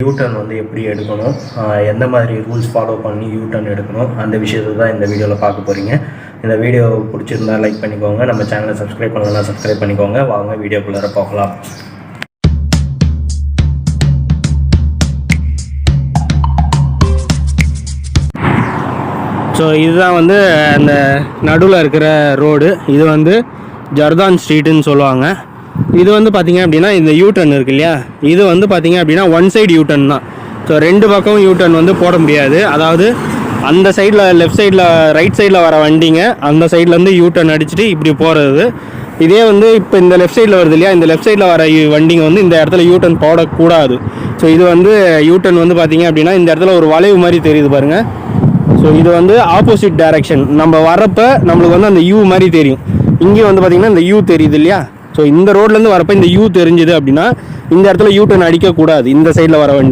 U-turn வந்து எப்படி எடுக்கணும், எந்த மாதிரி ரூல்ஸ் ஃபாலோ பண்ணி யூட்டர்ன் எடுக்கணும், அந்த விஷயத்தை தான் இந்த வீடியோவில் பார்க்க போகிறீங்க. இந்த வீடியோ பிடிச்சிருந்தா லைக் பண்ணிக்கோங்க, நம்ம சேனலை சப்ஸ்கிரைப் பண்ணலாம் சப்ஸ்கிரைப் பண்ணிக்கோங்க. வாங்க வீடியோக்குள்ளார பார்க்கலாம். ஸோ இதுதான் வந்து அந்த நடுவில் இருக்கிற ரோடு. இது வந்து ஜர்தான் ஸ்ட்ரீட்டுன்னு சொல்லுவாங்க. இது வந்து பார்த்திங்க அப்படின்னா இந்த யூட்டர்ன் இருக்கு இல்லையா, இது வந்து பார்த்திங்க அப்படின்னா ஒன் சைடு யூட்டர்ன் தான். ஸோ ரெண்டு பக்கம் யூட்டர்ன் வந்து போட முடியாது. அதாவது அந்த சைடில் லெஃப்ட் சைடில் ரைட் சைடில் வர வண்டிங்க அந்த சைட்லேருந்து யூட்டர்ன் அடிச்சுட்டு இப்படி போகிறது. இதே வந்து இப்போ இந்த லெஃப்ட் சைடில் வருது இல்லையா, இந்த லெஃப்ட் சைடில் வர வண்டிங்க வந்து இந்த இடத்துல யூட்டர்ன் போடக்கூடாது. ஸோ இது வந்து யூட்டர்ன் வந்து பார்த்திங்க அப்படின்னா இந்த இடத்துல ஒரு வளைவு மாதிரி தெரியுது பாருங்கள். ஸோ இது வந்து ஆப்போசிட் டைரக்ஷன். நம்ம வரப்போ நம்மளுக்கு வந்து அந்த யூ மாதிரி தெரியும். இங்கேயும் வந்து பார்த்திங்கன்னா இந்த யூ தெரியுது இல்லையா. ஸோ இந்த ரோட்லேருந்து வரப்போ இந்த யூ தெரிஞ்சுது அப்படின்னா இந்த இடத்துல யூட்டர்ன் அடிக்கக்கூடாது இந்த சைடில் வர வண்டி.